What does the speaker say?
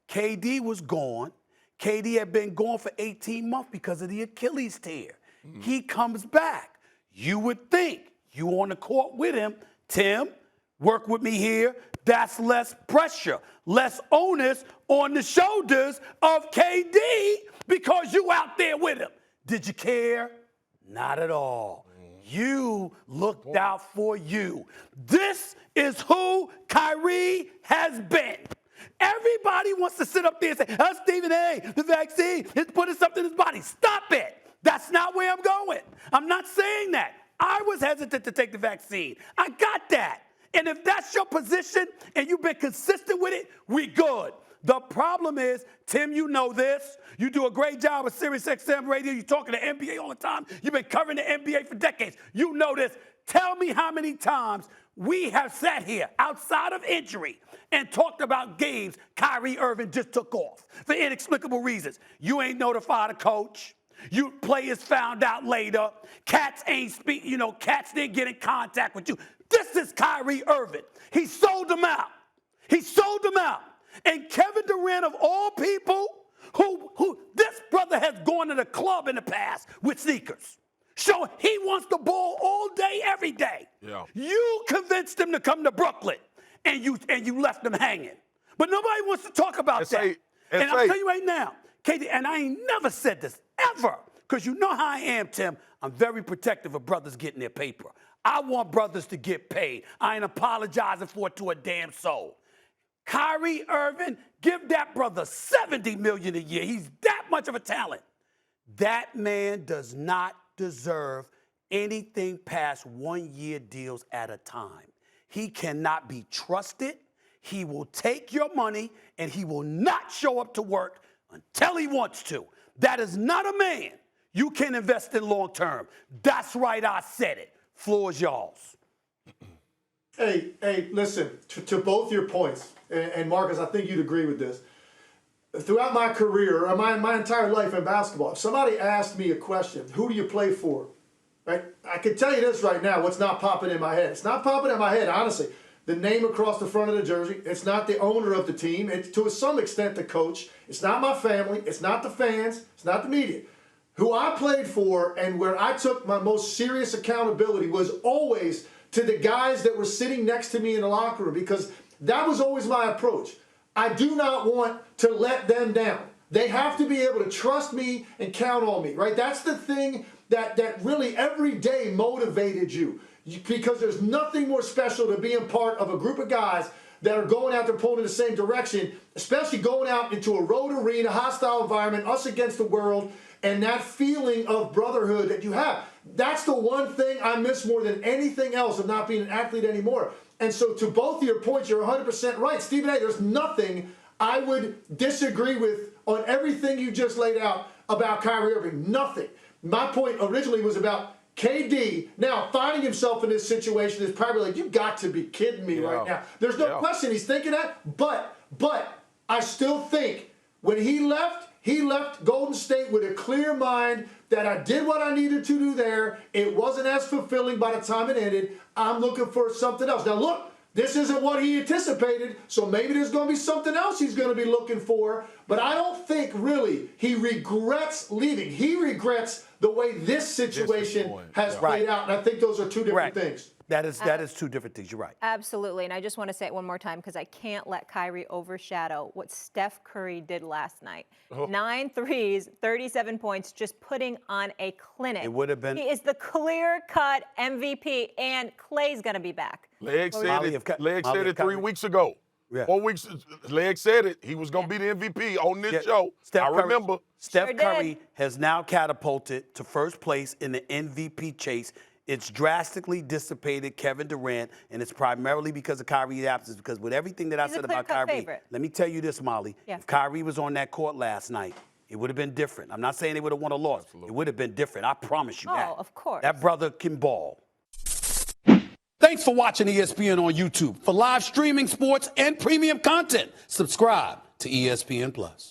KD was gone. KD had been gone for 18 months because of the Achilles tear. He comes back. You would think you on the court with him, Tim, work with me here. That's less pressure, less onus on the shoulders of KD because you out there with him. Did you care? Not at all. You looked out for you. This is who Kyrie has been. Everybody wants to sit up there and say, oh, Stephen A., the vaccine is putting something in his body. Stop it. That's not where I'm going. I'm not saying that. I was hesitant to take the vaccine. I got that. And if that's your position and you've been consistent with it, we good. The problem is, Tim, you know this. You do a great job with SiriusXM radio. You're talking to NBA all the time. You've been covering the NBA for decades. You know this. Tell me how many times we have sat here outside of injury and talked about games Kyrie Irving just took off for inexplicable reasons. You ain't notified a coach. You players found out later. Cats ain't speak. Cats didn't get in contact with you. This is Kyrie Irving. He sold them out. He sold them out. And Kevin Durant, of all people, who this brother has gone to the club in the past with sneakers. So he wants the ball all day, every day. Yeah. You convinced him to come to Brooklyn, and you left him hanging. But nobody wants to talk about that. And I'll tell you right now, Katie, and I ain't never said this, ever, because you know how I am, Tim. I'm very protective of brothers getting their paper. I want brothers to get paid. I ain't apologizing for it to a damn soul. Kyrie Irving, give that brother $70 million a year. He's that much of a talent. That man does not deserve anything past 1 year deals at a time. He cannot be trusted. He will take your money and he will not show up to work until he wants to. That is not a man you can invest in long term. That's right, I said it. Floor is y'all's. Hey, listen, to both your points, and Marcus, I think you'd agree with this. Throughout my career, or my entire life in basketball, if somebody asked me a question, who do you play for? Right? I can tell you this right now, what's not popping in my head. It's not popping in my head, honestly. The name across the front of the jersey, it's not the owner of the team. It's to some extent the coach. It's not my family. It's not the fans. It's not the media. Who I played for and where I took my most serious accountability was always to the guys that were sitting next to me in the locker room, because that was always my approach. I do not want to let them down. They have to be able to trust me and count on me, right? That's the thing that really every day motivated you, because there's nothing more special than being part of a group of guys that are going out there pulling in the same direction, especially going out into a road arena, hostile environment, us against the world, and that feeling of brotherhood that you have. That's the one thing I miss more than anything else of not being an athlete anymore. And so to both of your points, you're 100% right. Stephen A., there's nothing I would disagree with on everything you just laid out about Kyrie Irving. Nothing. My point originally was about KD now finding himself in this situation is probably like, you got to be kidding me right now. There's no question he's thinking that, but I still think when he left Golden State with a clear mind that I did what I needed to do there. It wasn't as fulfilling by the time it ended. I'm looking for something else. Now, look, this isn't what he anticipated, so maybe there's going to be something else he's going to be looking for. But I don't think, really, he regrets leaving. He regrets the way this situation has played out, and I think those are two different things. That is two different things. You're right. Absolutely. And I just want to say it one more time because I can't let Kyrie overshadow what Steph Curry did last night. 9 threes, 37 points, just putting on a clinic. It would have been. He is the clear-cut MVP, and Clay's going to to be back. Leg said it 3 weeks ago. Yeah. 4 weeks, Leg said it. He was going to be the MVP on this show. I remember. Steph Curry has now catapulted to first place in the MVP chase. It's drastically dissipated Kevin Durant, and it's primarily because of Kyrie's absence. Because with everything that I said about Kyrie, let me tell you this, Molly. Yeah. If Kyrie was on that court last night, it would have been different. I'm not saying they would have won or lost. Absolutely. It would have been different. I promise you that. Oh, of course. That brother can ball. Thanks for watching ESPN on YouTube. For live streaming sports and premium content, subscribe to ESPN+.